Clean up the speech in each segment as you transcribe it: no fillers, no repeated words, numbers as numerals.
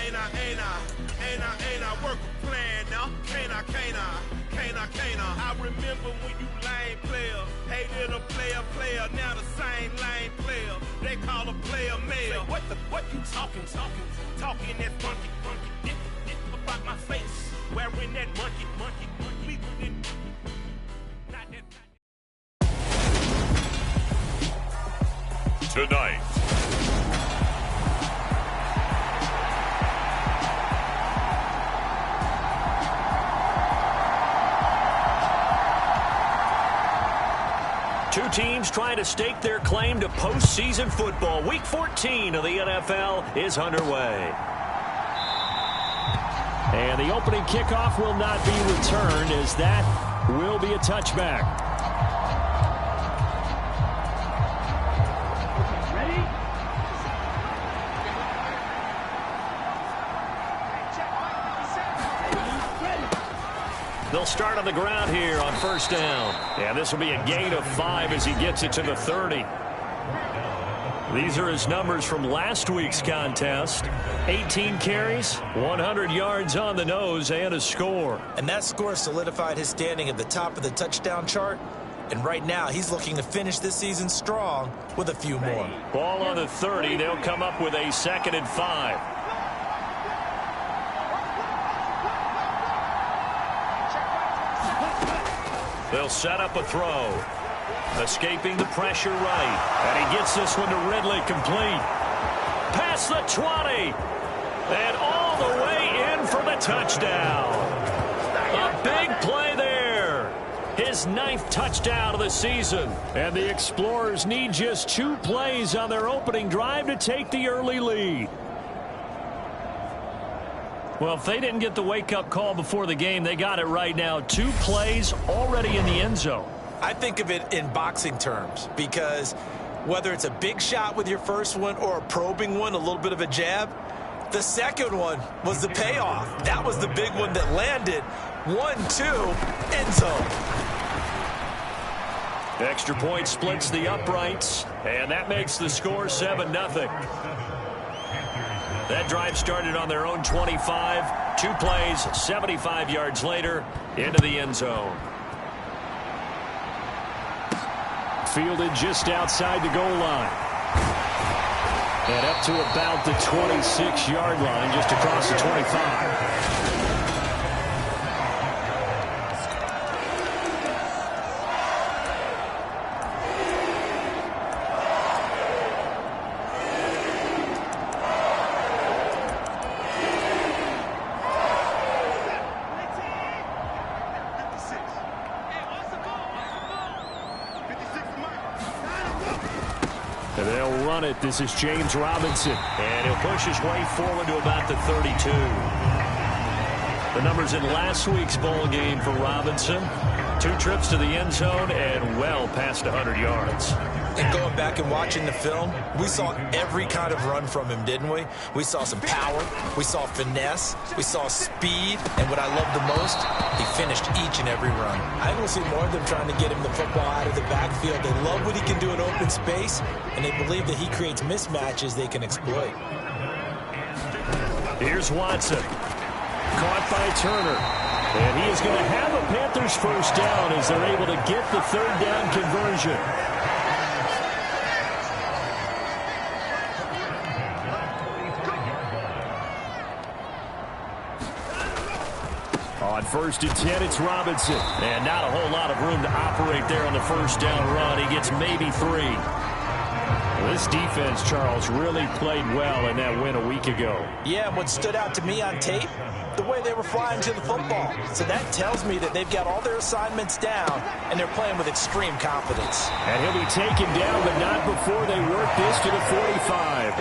Ain't I work a plan now? Can't I? I remember when you lame player, hated a player, now the same lame player. They call a player mayor. What you talking that funky, get about my face, wearing that monkey. Tonight. Two teams trying to stake their claim to postseason football. Week 14 of the NFL is underway. And the opening kickoff will not be returned, as that will be a touchback. They'll start on the ground here on first down. And this will be a gain of 5 as he gets it to the 30. These are his numbers from last week's contest. 18 carries, 100 yards on the nose, and a score. And that score solidified his standing at the top of the touchdown chart. And right now, he's looking to finish this season strong with a few more. Ball on the 30. They'll come up with a 2nd and 5. They'll set up a throw. Escaping the pressure right. And he gets this one to Ridley complete. Past the 20. And all the way in for the touchdown. A big play there. His 9th touchdown of the season. And the Explorers need just 2 plays on their opening drive to take the early lead. Well, if they didn't get the wake-up call before the game, they got it right now. 2 plays already in the end zone. I think of it in boxing terms, because whether it's a big shot with your first one or a probing one, a little bit of a jab, the second one was the payoff. That was the big one that landed. 1-2, end zone. The extra point splits the uprights, and that makes the score 7-0. That drive started on their own 25. 2 plays, 75 yards later, into the end zone. Fielded just outside the goal line. And up to about the 26-yard line, just across the 25. And they'll run it. This is James Robinson. And he'll push his way forward to about the 32. The numbers in last week's bowl game for Robinson. 2 trips to the end zone and well past 100 yards. And going back and watching the film, we saw every kind of run from him, didn't we? We saw some power, we saw finesse, we saw speed, and what I love the most, he finished each and every run. I don't see more of them trying to get him the football out of the backfield. They love what he can do in open space, and they believe that he creates mismatches they can exploit. Here's Watson. Caught by Turner. And he is going to have a Panthers first down as they're able to get the 3rd down conversion. On 1st and 10, it's Robinson. And not a whole lot of room to operate there on the first down run. He gets maybe 3. Well, this defense, Charles, really played well in that win a week ago. Yeah, and what stood out to me on tape, the way they were flying to the football. So that tells me that they've got all their assignments down, and they're playing with extreme confidence. And he'll be taken down, but not before they work this to the 45.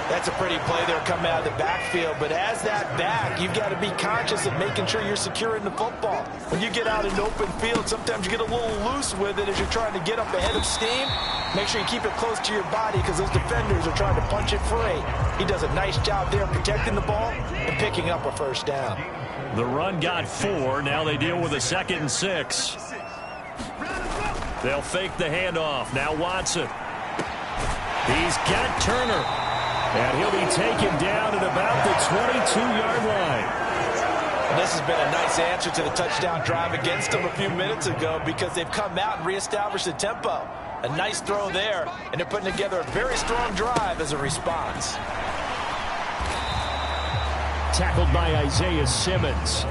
That's a pretty play there coming out of the backfield. But as that back, you've got to be conscious of making sure you're securing the football. When you get out in open field, sometimes you get a little loose with it as you're trying to get up ahead of steam. Make sure you keep it close to your body because those defenders are trying to punch it free. He does a nice job there protecting the ball and picking up a first down. The run got 4. Now they deal with a 2nd and 6. They'll fake the handoff. Now Watson. He's got Turner. And he'll be taken down at about the 22-yard line. And this has been a nice answer to the touchdown drive against them a few minutes ago because they've come out and reestablished the tempo. A nice throw there, and they're putting together a very strong drive as a response. Tackled by Isaiah Simmons.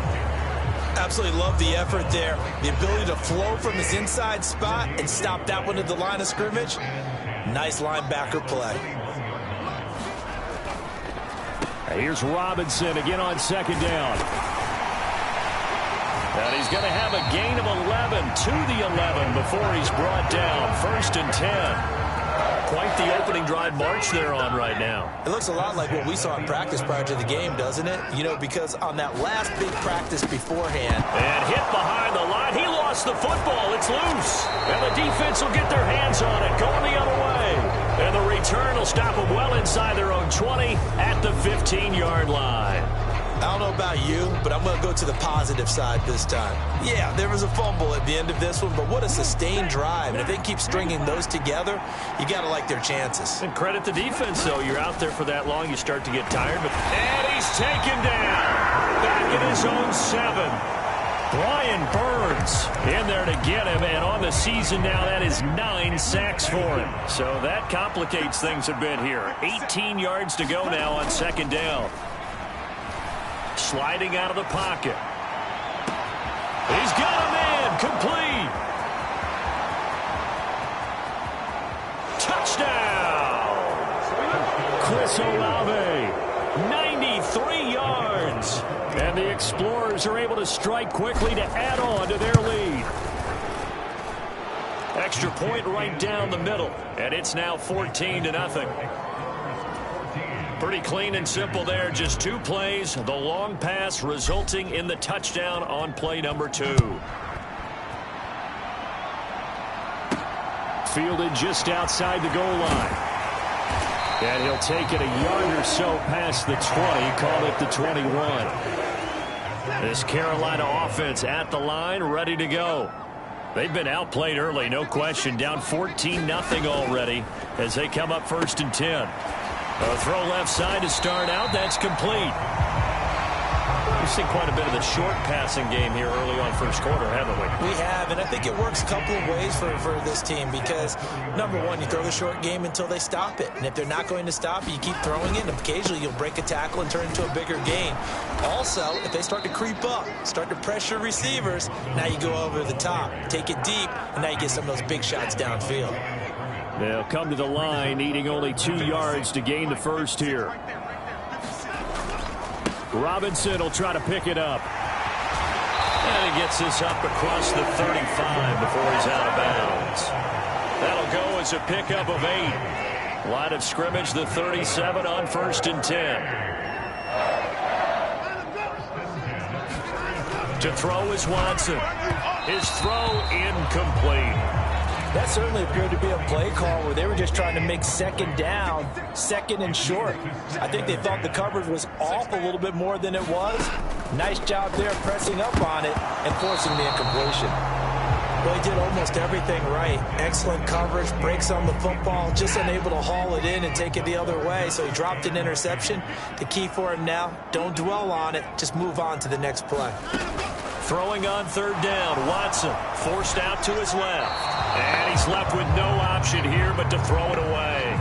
Absolutely love the effort there. The ability to flow from his inside spot and stop that one at the line of scrimmage. Nice linebacker play. Here's Robinson again on second down. And he's going to have a gain of 11 to the 11 before he's brought down. 1st and 10. Quite the opening drive march they're on right now. It looks a lot like what we saw in practice prior to the game, doesn't it? You know, because on that last big practice beforehand. And hit behind the line. He lost the football. It's loose. And the defense will get their hands on it. Going the other way. And the return will stop them well inside their own 20 at the 15-yard line. I don't know about you, but I'm going to go to the positive side this time. Yeah, there was a fumble at the end of this one, but what a sustained drive. And if they keep stringing those together, you got to like their chances. And credit the defense, though. You're out there for that long, you start to get tired. And he's taken down. Back in his own 7. Brian Burns in there to get him, and on the season now, that is 9 sacks for him. So that complicates things a bit here. 18 yards to go now on second down. Sliding out of the pocket. He's got a man complete. Touchdown. Chris Olave, 93 yards. And the Explorers are able to strike quickly to add on to their lead. Extra point right down the middle. And it's now 14-0. Pretty clean and simple there. Just 2 plays. The long pass resulting in the touchdown on play number 2. Fielded just outside the goal line. And he'll take it a yard or so past the 20. Call it the 21. This Carolina offense at the line, ready to go. They've been outplayed early, no question. Down 14-0 already as they come up 1st and 10. A throw left side to start out. That's complete. We've seen quite a bit of the short passing game here early on first quarter, haven't we? We have, and I think it works a couple of ways for this team because, number one, you throw the short game until they stop it. And if they're not going to stop it, you keep throwing it, and occasionally you'll break a tackle and turn it into a bigger gain. Also, if they start to creep up, start to pressure receivers, now you go over the top, take it deep, and now you get some of those big shots downfield. They'll come to the line, needing only 2 yards to gain the first here. Robinson will try to pick it up. And he gets this up across the 35 before he's out of bounds. That'll go as a pickup of 8. Line of scrimmage, the 37 on 1st and 10. To throw is Watson. His throw incomplete. That certainly appeared to be a play call where they were just trying to make second down, second and short. I think they thought the coverage was off a little bit more than it was. Nice job there pressing up on it and forcing the incompletion. Well, he did almost everything right. Excellent coverage, breaks on the football, just unable to haul it in and take it the other way. So he dropped an interception. The key for him now, don't dwell on it. Just move on to the next play. Throwing on 3rd down, Watson forced out to his left. And he's left with no option here but to throw it away.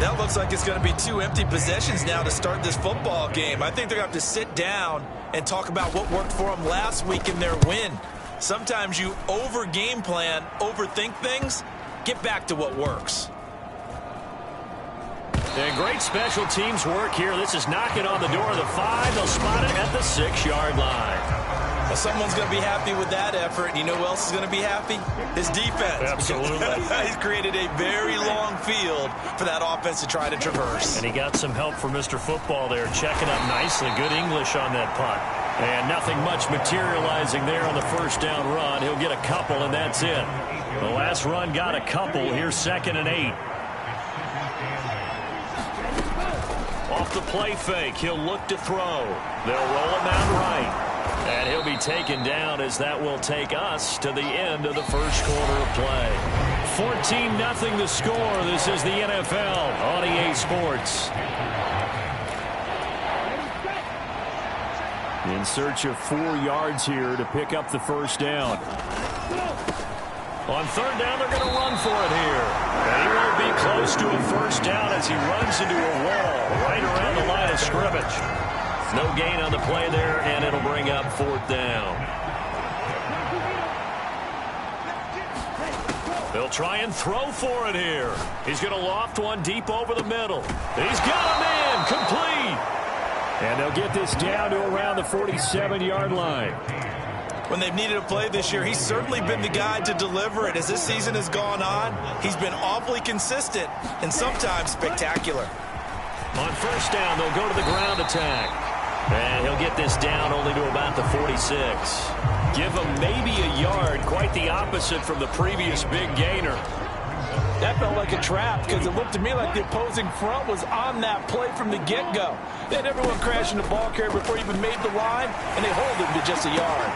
That looks like it's going to be 2 empty possessions now to start this football game. I think they're going to have to sit down and talk about what worked for them last week in their win. Sometimes you over-game plan, overthink things. Get back to what works. And great special teams work here. This is knocking on the door of the 5. They'll spot it at the 6-yard line. Well, someone's going to be happy with that effort. You know who else is going to be happy? His defense. Absolutely. He's created a very long field for that offense to try to traverse. And he got some help from Mr. Football there, checking up nicely. Good English on that punt. And nothing much materializing there on the 1st down run. He'll get a couple, and that's it. The last run got a couple. Here's 2nd and 8. Off the play fake, he'll look to throw. They'll roll him out right. And he'll be taken down as that will take us to the end of the first quarter of play. 14-0 the score. This is the NFL on EA Sports. In search of 4 yards here to pick up the first down. On third down, they're going to run for it here. And he won't be close to a first down as he runs into a wall right around the line of scrimmage. No gain on the play there, and it'll bring up 4th down. They'll try and throw for it here. He's going to loft one deep over the middle. He's got a man complete. And they'll get this down to around the 47-yard line. When they've needed a play this year, he's certainly been the guy to deliver it. As this season has gone on, he's been awfully consistent and sometimes spectacular. On first down, they'll go to the ground attack. And he'll get this down only to about the 46. Give him maybe a yard, quite the opposite from the previous big gainer. That felt like a trap because it looked to me like the opposing front was on that play from the get-go. They had everyone crashing the ball carrier before he even made the line, and they hold him to just a yard.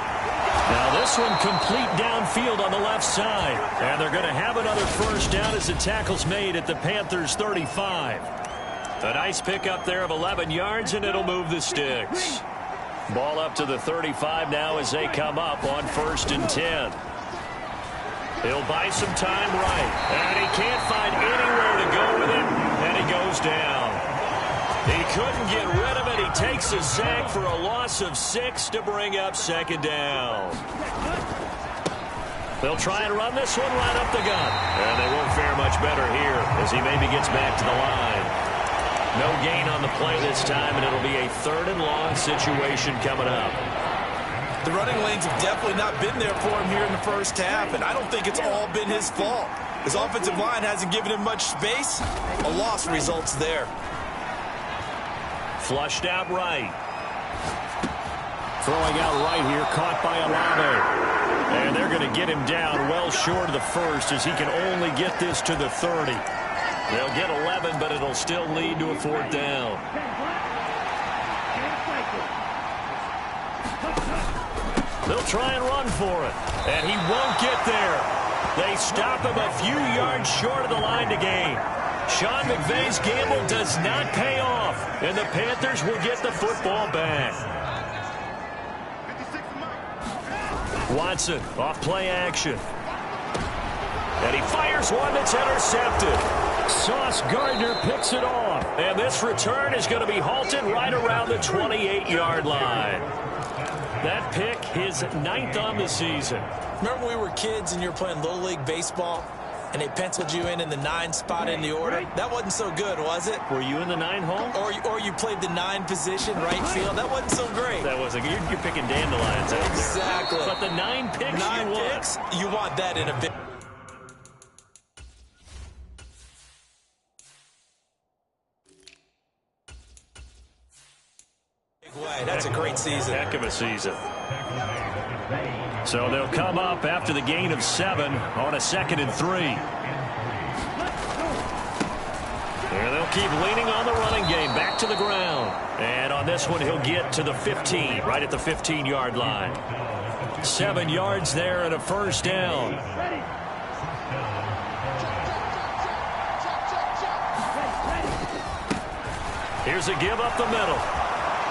Now this one complete downfield on the left side. And they're going to have another first down as the tackle's made at the Panthers' 35. A nice pickup there of 11 yards, and it'll move the sticks. Ball up to the 35 now as they come up on 1st and 10. He'll buy some time right. And he can't find anywhere to go with it. And he goes down. He couldn't get rid of it. He takes a sack for a loss of 6 to bring up 2nd down. They'll try and run this one right up the gut. And they won't fare much better here as he maybe gets back to the line. No gain on the play this time, and it'll be a 3rd and long situation coming up. The running lanes have definitely not been there for him here in the first half, and I don't think it's all been his fault. His offensive line hasn't given him much space. A loss results there. Flushed out right. Throwing out right here, caught by Olave. And they're going to get him down well short of the 1st as he can only get this to the 30. They'll get 11, but it'll still lead to a 4th down. They'll try and run for it, and he won't get there. They stop him a few yards short of the line to gain. Sean McVay's gamble does not pay off, and the Panthers will get the football back. Watson off play action. And he fires one that's intercepted. Sauce Gardner picks it off. And this return is going to be halted right around the 28-yard line. That pick, his 9th on the season. Remember when we were kids and you were playing Little League Baseball and they penciled you in the 9 spot in the order? That wasn't so good, was it? Were you in the 9 hole? Or you played the 9 position, right field. That wasn't so great. That wasn't. You're picking dandelions out there. Exactly. But the 9 picks 9 you picks, you want that in a big way. That's a great season. Heck of a season. So they'll come up after the gain of 7 on a 2nd and 3. And they'll keep leaning on the running game back to the ground. And on this one, he'll get to the 15, right at the 15-yard line. 7 yards there and a first down. Here's a give up the middle.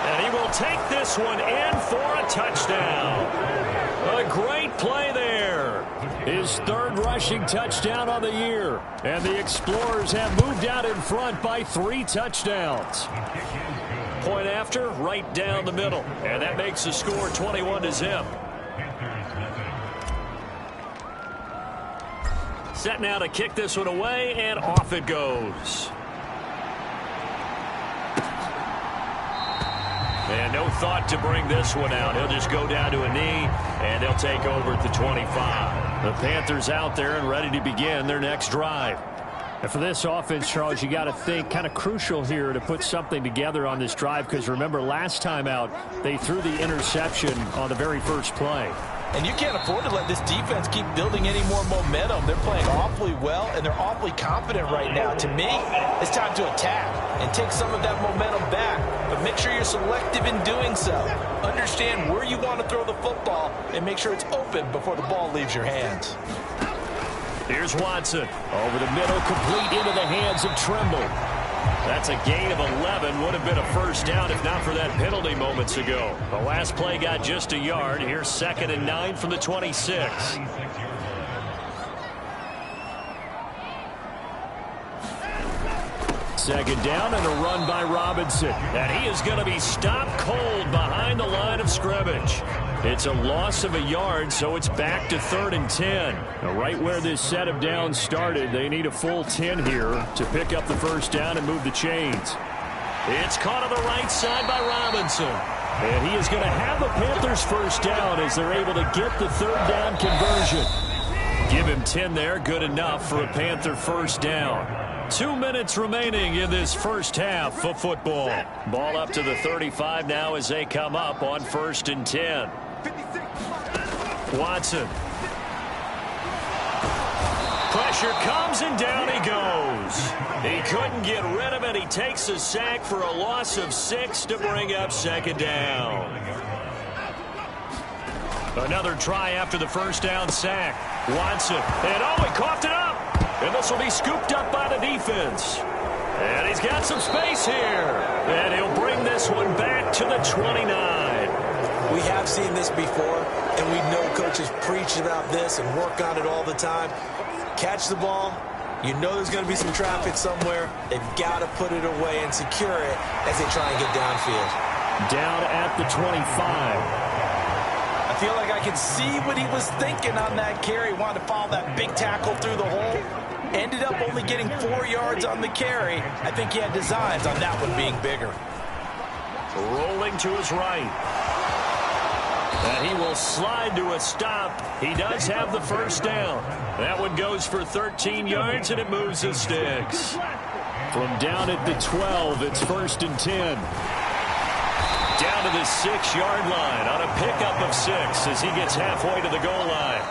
And he will take this one in for a touchdown. A great play there. His 3rd rushing touchdown on the year. And the Explorers have moved out in front by 3 touchdowns. Point after, right down the middle. And that makes the score 21-0. Set now to kick this one away, and off it goes. And no thought to bring this one out. He'll just go down to a knee, and they'll take over at the 25. The Panthers out there and ready to begin their next drive. And for this offense, Charles, you got to think kind of crucial here to put something together on this drive, because remember last time out they threw the interception on the very first play. And you can't afford to let this defense keep building any more momentum. They're playing awfully well, and they're awfully confident right now. To me, it's time to attack and take some of that momentum back. But make sure you're selective in doing so. Understand where you want to throw the football and make sure it's open before the ball leaves your hands. Here's Watson. Over the middle, complete into the hands of Trimble. That's a gain of 11. Would have been a first down if not for that penalty moments ago. The last play got just a yard. Here's 2nd and 9 from the 26. Second down and a run by Robinson. And he is going to be stopped cold behind the line of scrimmage. It's a loss of a yard, so it's back to 3rd and 10. Now, right where this set of downs started, they need a full 10 here to pick up the first down and move the chains. It's caught on the right side by Robinson. And he is going to have the Panthers first down as they're able to get the 3rd down conversion. Give him 10 there, good enough for a Panther first down. 2 minutes remaining in this first half of football. Ball up to the 35 now as they come up on 1st and 10. Watson. Pressure comes and down he goes. He couldn't get rid of it. He takes a sack for a loss of 6 to bring up 2nd down. Another try after the first down sack. Watson. And oh, he coughed it up. And this will be scooped up by the defense. And he's got some space here. And he'll bring this one back to the 29. We have seen this before, and we know coaches preach about this and work on it all the time. Catch the ball. You know there's going to be some traffic somewhere. They've got to put it away and secure it as they try and get downfield. Down at the 25. I feel like I can see what he was thinking on that carry. Wanted to follow that big tackle through the hole. Ended up only getting 4 yards on the carry. I think he had designs on that one being bigger. Rolling to his right. And he will slide to a stop. He does have the first down. That one goes for 13 yards, and it moves the sticks. From down at the 12, it's 1st and 10. Down to the 6-yard line on a pickup of 6 as he gets halfway to the goal line.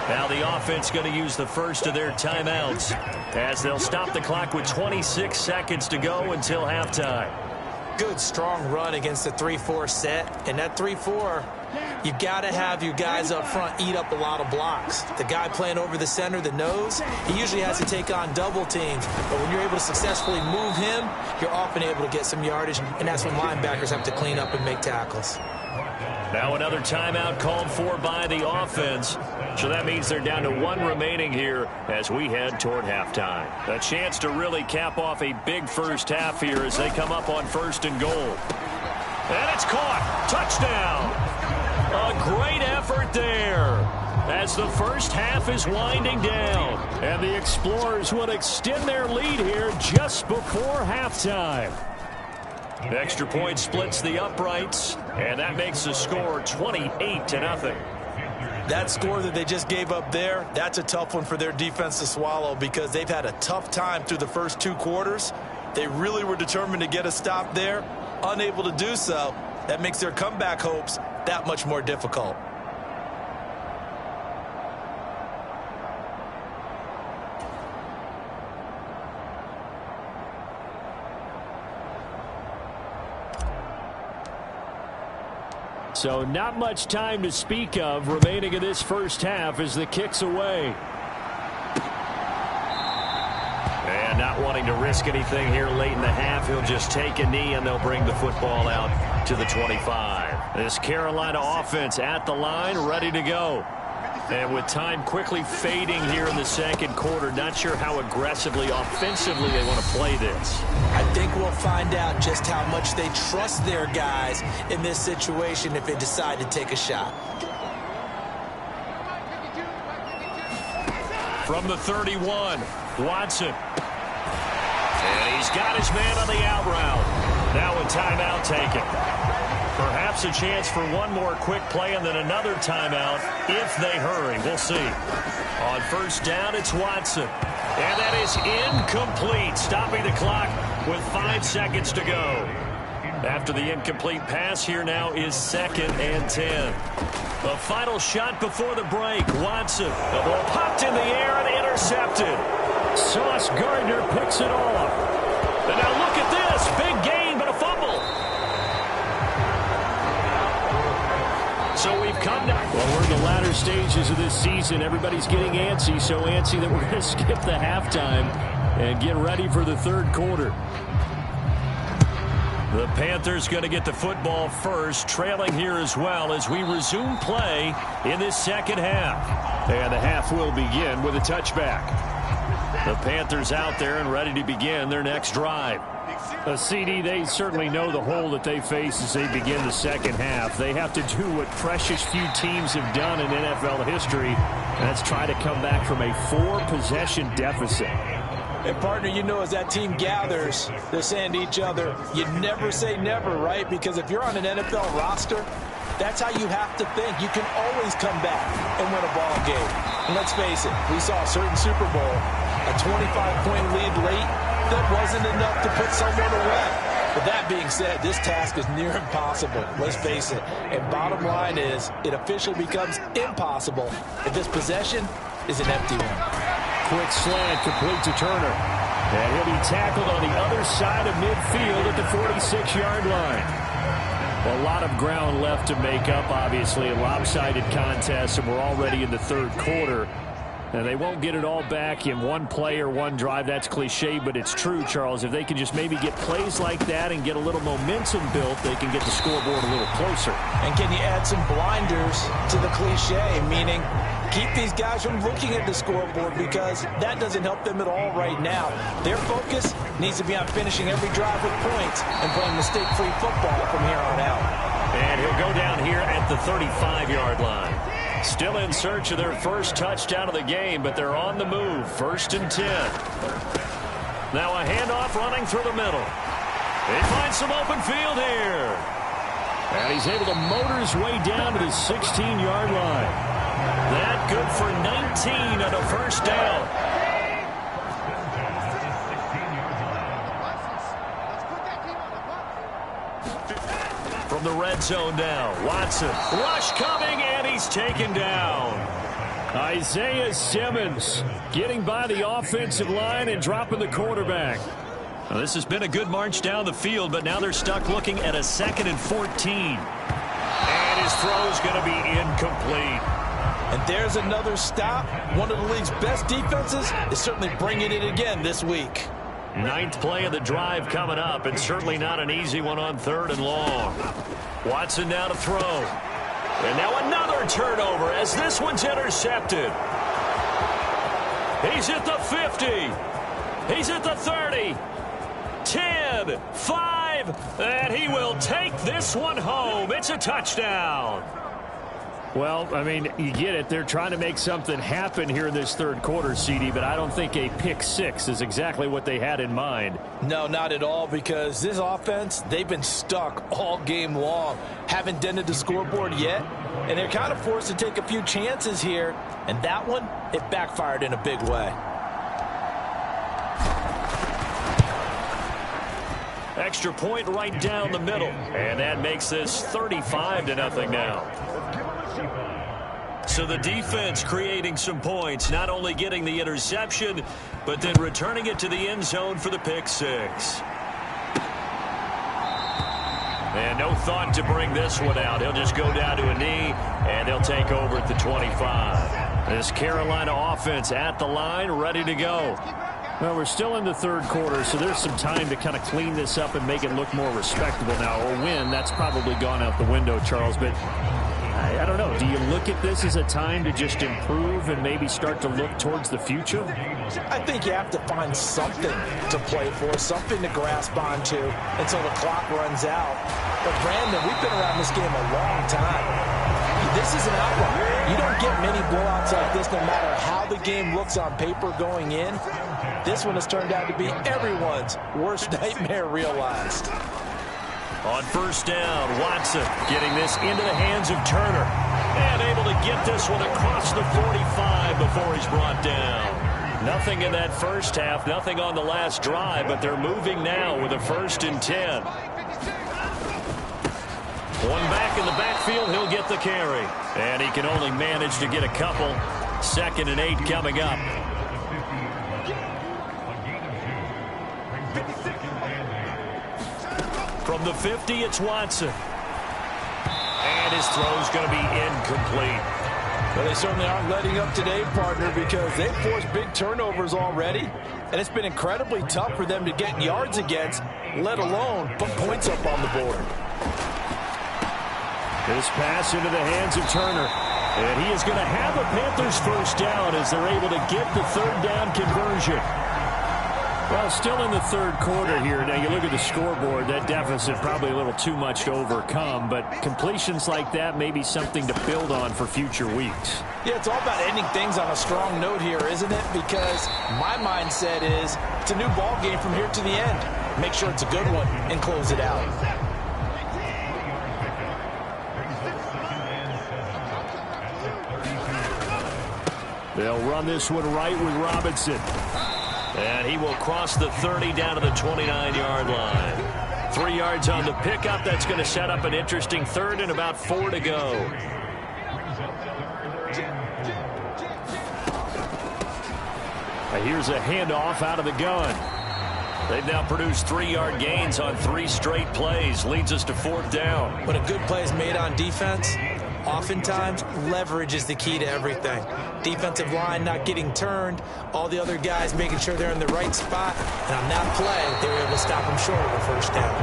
Now the offense going to use the first of their timeouts as they'll stop the clock with 26 seconds to go until halftime. Good, strong run against the 3-4 set. And that 3-4, you've got to have your guys up front eat up a lot of blocks. The guy playing over the center, the nose, he usually has to take on double teams. But when you're able to successfully move him, you're often able to get some yardage. And that's when linebackers have to clean up and make tackles. Now another timeout called for by the offense. So that means they're down to 1 remaining here as we head toward halftime. A chance to really cap off a big first half here as they come up on 1st and goal. And it's caught. Touchdown. A great effort there as the first half is winding down. And the Explorers would extend their lead here just before halftime. The extra point splits the uprights, and that makes the score 28-0. That score that they just gave up there, that's a tough one for their defense to swallow because they've had a tough time through the first 2 quarters. They really were determined to get a stop there, unable to do so. That makes their comeback hopes that much more difficult. So not much time to speak of remaining in this first half as the kick's away. And not wanting to risk anything here late in the half, he'll just take a knee and they'll bring the football out to the 25. This Carolina offense at the line, ready to go. And with time quickly fading here in the second quarter, not sure how aggressively, offensively they want to play this. I think we'll find out just how much they trust their guys in this situation if they decide to take a shot. From the 31, Watson. And he's got his man on the out route. Now a timeout taken. Perhaps a chance for one more quick play and then another timeout if they hurry. We'll see. On 1st down, it's Watson. And that is incomplete, stopping the clock with 5 seconds to go. After the incomplete pass, here now is 2nd and 10. The final shot before the break. Watson. The ball popped in the air and intercepted. Sauce Gardner picks it off. And now look at this. Big gain, but a fumble. So we've come down. Well, we're in the latter latter stages of this season. Everybody's getting antsy, so antsy that we're going to skip the halftime and get ready for the third quarter. The Panthers going to get the football first, trailing here as well as we resume play in this second half. And the half will begin with a touchback. The Panthers out there and ready to begin their next drive. CD, they certainly know the hole that they face as they begin the second half. They have to do what precious few teams have done in NFL history, and that's try to come back from a 4-possession deficit. And, partner, you know, as that team gathers, they're saying to each other, you never say never, right? Because if you're on an NFL roster, that's how you have to think. You can always come back and win a ball game. And let's face it, we saw a certain Super Bowl, a 25-point lead late, that wasn't enough to put someone away. But that being said, this task is near impossible. Let's face it. And bottom line is, it officially becomes impossible if this possession is an empty one. Quick slant complete to Turner. And he'll be tackled on the other side of midfield at the 46-yard line. A lot of ground left to make up, obviously, a lopsided contest, and we're already in the third quarter. And they won't get it all back in one play or one drive. That's cliche, but it's true, Charles. If they can just maybe get plays like that and get a little momentum built, they can get the scoreboard a little closer. And can you add some blinders to the cliche, meaning keep these guys from looking at the scoreboard, because that doesn't help them at all right now. Their focus needs to be on finishing every drive with points and playing mistake-free football from here on out. And he'll go down here at the 35-yard line. Still in search of their first touchdown of the game, but they're on the move. 1st and 10. Now a handoff running through the middle. He finds some open field here. And he's able to motor his way down to the 16-yard line. That good for 19 on a first down. From the red zone now, Watson. Rush coming, and he's taken down. Isaiah Simmons getting by the offensive line and dropping the quarterback. Well, this has been a good march down the field, but now they're stuck looking at a 2nd and 14. And his throw's going to be incomplete. And there's another stop. One of the league's best defenses is certainly bringing it again this week. 9th play of the drive coming up, and certainly not an easy one on 3rd and long. Watson now to throw. And now another turnover as this one's intercepted. He's at the 50. He's at the 30. 10, 5, and he will take this one home. It's a touchdown. Well, I mean, you get it. They're trying to make something happen here in this third quarter, CD, but I don't think a pick six is exactly what they had in mind. No, not at all, because this offense, they've been stuck all game long. Haven't dented the scoreboard yet, and they're kind of forced to take a few chances here, and that one, it backfired in a big way. Extra point right down the middle, and that makes this 35-0 now. So the defense creating some points, not only getting the interception, but then returning it to the end zone for the pick six. And no thought to bring this one out. He'll just go down to a knee, and they'll take over at the 25. This Carolina offense at the line, ready to go. Well, we're still in the third quarter, so there's some time to kind of clean this up and make it look more respectable now. Or win, that's probably gone out the window, Charles, but I don't know. Do you look at this as a time to just improve and maybe start to look towards the future? I think you have to find something to play for, something to grasp onto until the clock runs out. But, Brandon, we've been around this game a long time. This is an outlier. You don't get many blowouts like this no matter how the game looks on paper going in. This one has turned out to be everyone's worst nightmare realized. On first down, Watson getting this into the hands of Turner. And able to get this one across the 45 before he's brought down. Nothing in that first half, nothing on the last drive, but they're moving now with a 1st and 10. One back in the backfield, he'll get the carry. And he can only manage to get a couple. 2nd and 8 coming up. From the 50, it's Watson. And his throw's going to be incomplete. Well, they certainly aren't letting up today, partner, because they've forced big turnovers already, and it's been incredibly tough for them to get yards against, let alone put points up on the board. This pass into the hands of Turner. And he is going to have a Panthers first down as they're able to get the third down conversion. Well, still in the third quarter here. Now, you look at the scoreboard, that deficit probably a little too much to overcome, but completions like that may be something to build on for future weeks. Yeah, it's all about ending things on a strong note here, isn't it? Because my mindset is it's a new ball game from here to the end. Make sure it's a good one and close it out. They'll run this one right with Robinson. And he will cross the 30 down to the 29-yard line. 3 yards on the pickup. That's going to set up an interesting third and about 4 to go. Here's a handoff out of the gun. They've now produced 3-yard gains on 3 straight plays. Leads us to 4th down. When a good play is made on defense, oftentimes leverage is the key to everything. Defensive line not getting turned, all the other guys making sure they're in the right spot, and on that play, they were able to stop him short of a first down.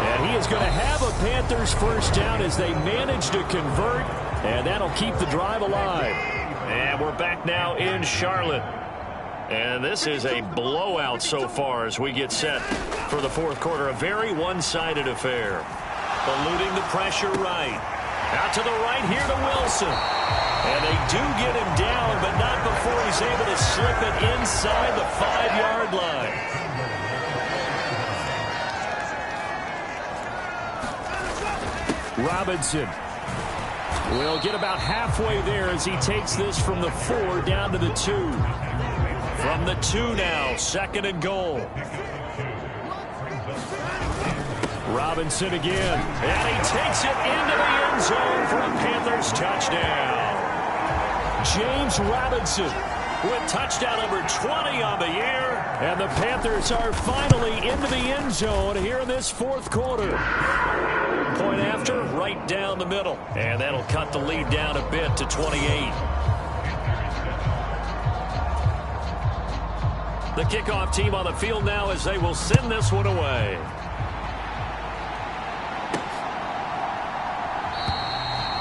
And he is going to have a Panthers first down as they manage to convert, and that'll keep the drive alive. And we're back now in Charlotte. And this is a blowout so far as we get set for the fourth quarter. A very one-sided affair. Eluding the pressure right. Out to the right here to Wilson. And they do get him down, but not before he's able to slip it inside the 5-yard line. Robinson will get about halfway there as he takes this from the 4 down to the 2. From the 2 now, 2nd and goal. Robinson again, and he takes it into the end zone for a Panthers touchdown. James Robinson with touchdown number 20 on the year, and the Panthers are finally into the end zone here in this fourth quarter. Point after, right down the middle, and that'll cut the lead down a bit to 28. The kickoff team on the field now as they will send this one away.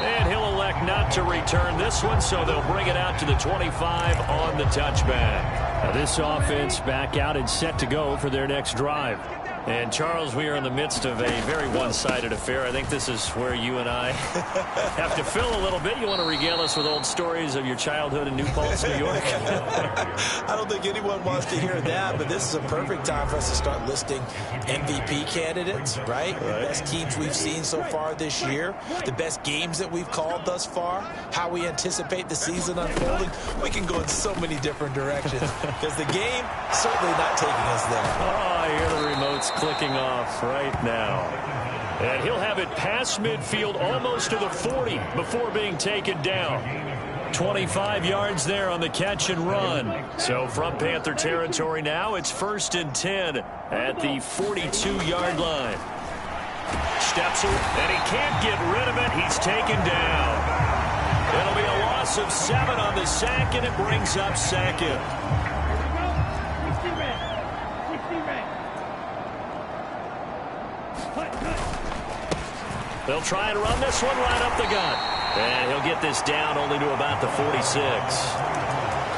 And he'll elect not to return this one, so they'll bring it out to the 25 on the touchback. Now this offense back out and set to go for their next drive. And, Charles, we are in the midst of a very one-sided affair. I think this is where you and I have to fill a little bit. You want to regale us with old stories of your childhood in New Paltz, New York? I don't think anyone wants to hear that, but this is a perfect time for us to start listing MVP candidates, right? The best teams we've seen so far this year, the best games that we've called thus far, how we anticipate the season unfolding. We can go in so many different directions because the game certainly not taking us there. Oh, I hear the remote's clicking off right now. And he'll have it past midfield almost to the 40 before being taken down. 25 yards there on the catch and run. So from Panther territory now, it's 1st and 10 at the 42-yard line. Steps it, and he can't get rid of it. He's taken down. It'll be a loss of 7 on the sack, and it brings up 2nd. They'll try and run this one right up the gut. And he'll get this down only to about the 46.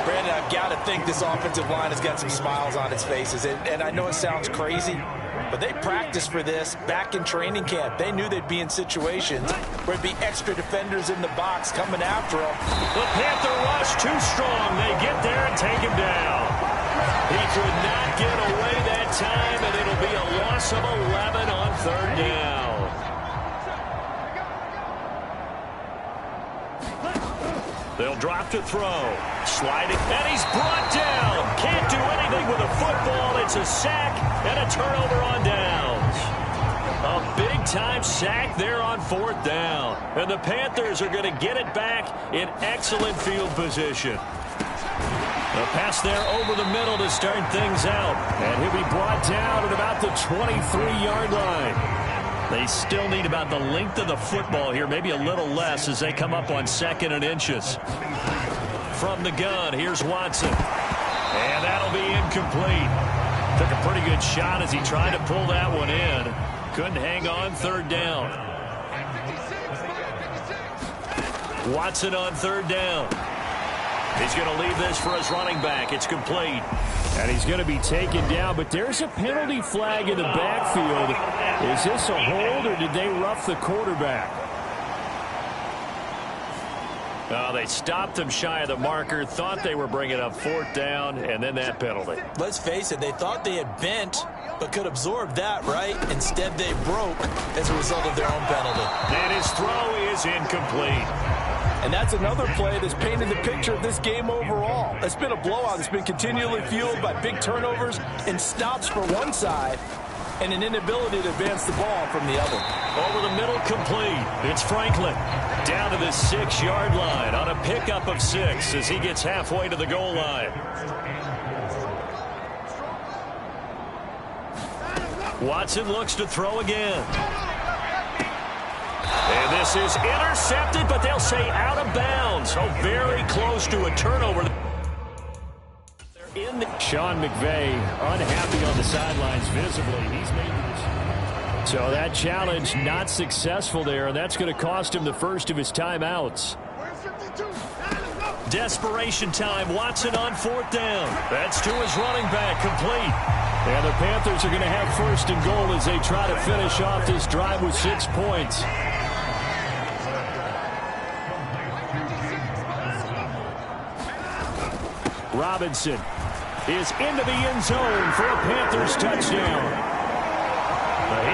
Brandon, I've got to think this offensive line has got some smiles on its faces. And I know it sounds crazy, but they practiced for this back in training camp. They knew they'd be in situations where it'd be extra defenders in the box coming after them. The Panther rush too strong. They get there and take him down. He could not get away that time, and it'll be a loss of 11 on 3rd down. They'll drop to throw. Sliding, and he's brought down. Can't do anything with a football. It's a sack and a turnover on downs. A big-time sack there on 4th down. And the Panthers are going to get it back in excellent field position. A pass there over the middle to start things out. And he'll be brought down at about the 23-yard line. They still need about the length of the football here, maybe a little less as they come up on 2nd and inches. From the gun, here's Watson. And that'll be incomplete. Took a pretty good shot as he tried to pull that one in. Couldn't hang on 3rd down. Watson on 3rd down. He's going to leave this for his running back. It's complete. And he's going to be taken down, but there's a penalty flag in the backfield. Is this a hold, or did they rough the quarterback? They stopped him shy of the marker, thought they were bringing up 4th down, and then that penalty. Let's face it, they thought they had bent, but could absorb that, right? Instead, they broke as a result of their own penalty. And his throw is incomplete. And that's another play that's painted the picture of this game overall. It's been a blowout that's been continually fueled by big turnovers and stops for one side and an inability to advance the ball from the other. Over the middle, complete. It's Franklin down to the 6-yard line on a pickup of 6 as he gets halfway to the goal line. Watson looks to throw again. And this is intercepted, but they'll say out of bounds. So very close to a turnover. Sean McVay unhappy on the sidelines visibly. He's made this. So that challenge not successful there, and that's going to cost him the first of his timeouts. Desperation time. Watson on 4th down. That's to his running back, complete. And the Panthers are going to have 1st and goal as they try to finish off this drive with 6 points. Robinson is into the end zone for a Panthers touchdown.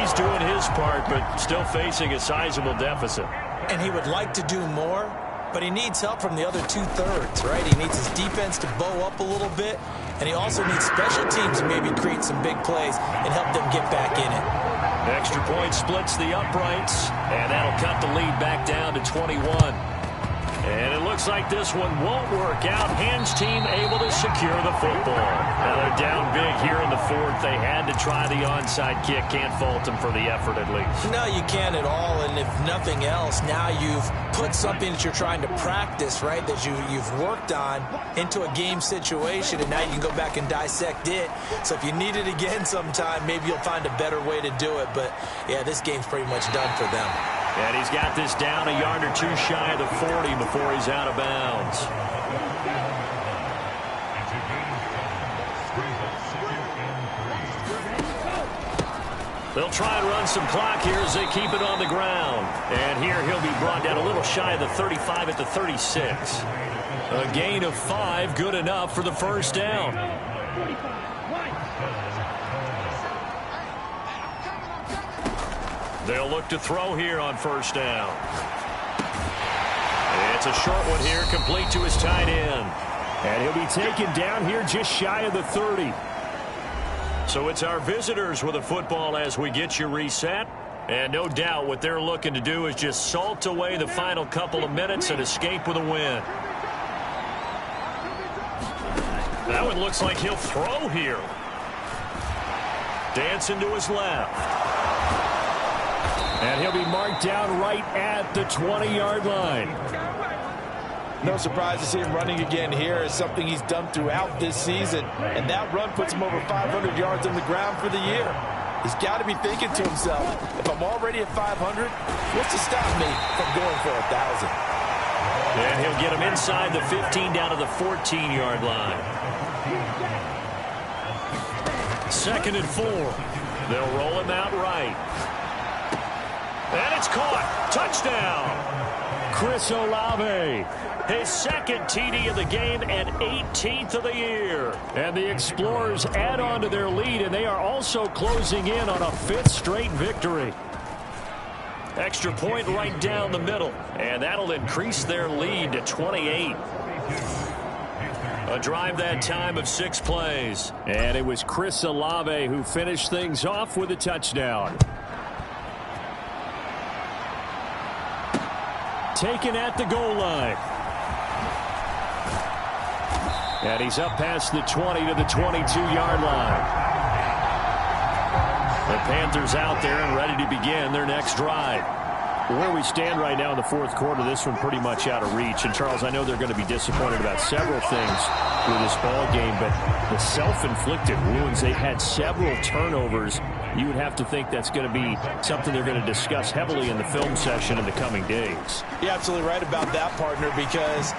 He's doing his part, but still facing a sizable deficit. And he would like to do more, but he needs help from the other 2/3, right? He needs his defense to bow up a little bit, and he also needs special teams to maybe create some big plays and help them get back in it. Extra point splits the uprights, and that'll cut the lead back down to 21. And it looks like this one won't work out. Hans team able to secure the football. Now they're down big here in the 4th. They had to try the onside kick. Can't fault them for the effort at least. No, you can't at all. And if nothing else, now you've put something that you're trying to practice, right, that you've worked on into a game situation, and now you can go back and dissect it. So if you need it again sometime, maybe you'll find a better way to do it. But, yeah, this game's pretty much done for them. And he's got this down a yard or 2 shy of the 40 before he's out of bounds. They'll try and run some clock here as they keep it on the ground. And here he'll be brought down a little shy of the 35 at the 36. A gain of 5, good enough for the 1st down. They'll look to throw here on 1st down. It's a short one here, complete to his tight end. And he'll be taken down here just shy of the 30. So it's our visitors with a football as we get you reset. And no doubt what they're looking to do is just salt away the final couple of minutes and escape with a win. That one looks like he'll throw here. Dancing to his left. And he'll be marked down right at the 20-yard line. No surprise to see him running again here. It's something he's done throughout this season. And that run puts him over 500 yards on the ground for the year. He's got to be thinking to himself, if I'm already at 500, what's to stop me from going for 1,000? And he'll get him inside the 15 down to the 14-yard line. 2nd and 4. They'll roll him out right. And it's caught. Touchdown. Chris Olave. His 2nd TD of the game and 18th of the year. And the Explorers add on to their lead, and they are also closing in on a 5th straight victory. Extra point right down the middle, and that'll increase their lead to 28. A drive that time of 6 plays. And it was Chris Olave who finished things off with a touchdown. Taken at the goal line. And he's up past the 20 to the 22-yard line. The Panthers out there and ready to begin their next drive. Where we stand right now in the fourth quarter, this one pretty much out of reach. And, Charles, I know they're going to be disappointed about several things with this ball game, but the self-inflicted wounds, they've had several turnovers. You would have to think that's going to be something they're going to discuss heavily in the film session in the coming days. You're absolutely right about that, partner, because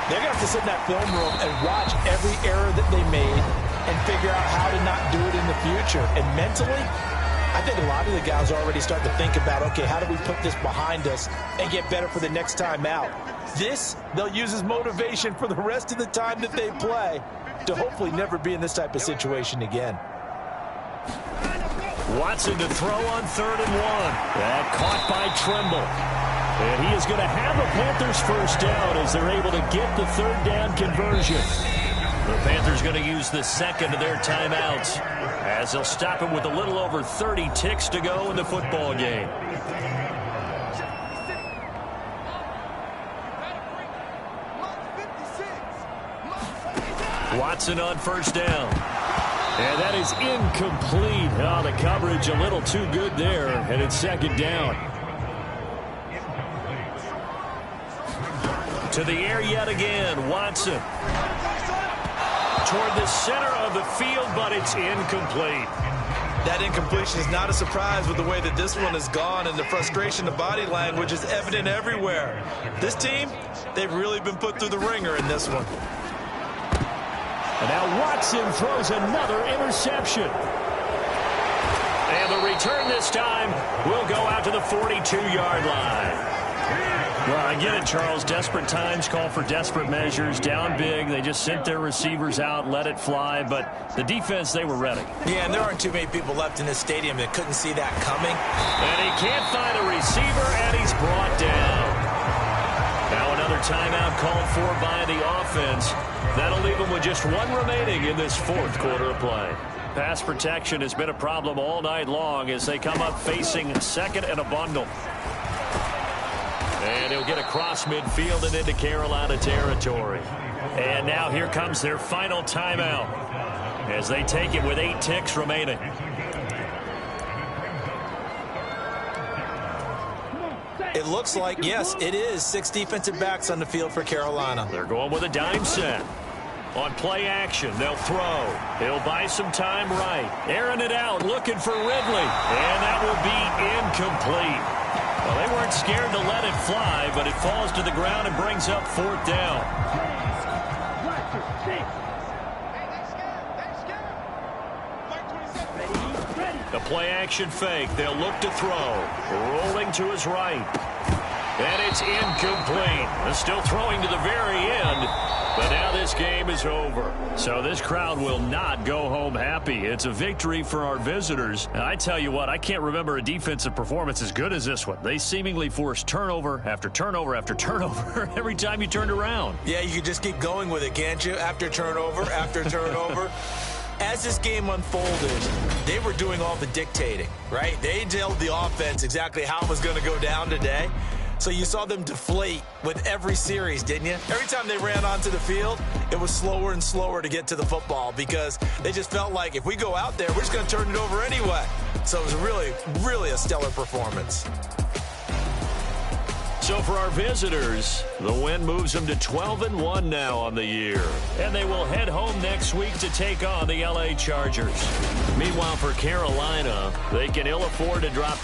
they're going to have to sit in that film room and watch every error that they made and figure out how to not do it in the future. And mentally, I think a lot of the guys already start to think about, okay, how do we put this behind us and get better for the next time out? This, they'll use as motivation for the rest of the time that they play to hopefully never be in this type of situation again. Watson to throw on 3rd and 1. That caught by Trimble. And he is going to have a Panthers first down as they're able to get the 3rd down conversion. The Panthers going to use the second of their timeouts as they'll stop him with a little over 30 ticks to go in the football game. Watson on 1st down. And that is incomplete. Oh, the coverage a little too good there, and it's 2nd down. To the air yet again, Watson. Toward the center of the field, but it's incomplete. That incompletion is not a surprise with the way that this one has gone, and the frustration, the body language is evident everywhere. This team, they've really been put through the ringer in this one. And now Watson throws another interception. And the return this time will go out to the 42-yard line. Well, I get it, Charles. Desperate times call for desperate measures. Down big. They just sent their receivers out, let it fly. But the defense, they were ready. Yeah, and there aren't too many people left in this stadium that couldn't see that coming. And he can't find a receiver, and he's brought down. Now another timeout called for by the offense. That'll leave them with just one remaining in this fourth quarter of play. Pass protection has been a problem all night long as they come up facing 2nd and a bundle. And he'll get across midfield and into Carolina territory. And now here comes their final timeout as they take it with 8 ticks remaining. It looks like, yes, it is 6 defensive backs on the field for Carolina. They're going with a dime set. On play action, they'll throw. He'll buy some time right. Airing it out, looking for Ridley. And that will be incomplete. Well, they weren't scared to let it fly, but it falls to the ground and brings up 4th down. The play action fake. They'll look to throw. Rolling to his right. And it's incomplete. They're still throwing to the very end. But now this game is over. So this crowd will not go home happy. It's a victory for our visitors. And I tell you what, I can't remember a defensive performance as good as this one. They seemingly forced turnover after turnover after turnover every time you turned around. Yeah, you could just keep going with it, can't you? After turnover, after turnover. As this game unfolded, they were doing all the dictating, right? They told the offense exactly how it was going to go down today. So you saw them deflate with every series, didn't you? Every time they ran onto the field, it was slower and slower to get to the football because they just felt like if we go out there, we're just going to turn it over anyway. So it was really, really a stellar performance. So for our visitors, the win moves them to 12-1 now on the year. And they will head home next week to take on the LA Chargers. Meanwhile, for Carolina, they can ill afford to drop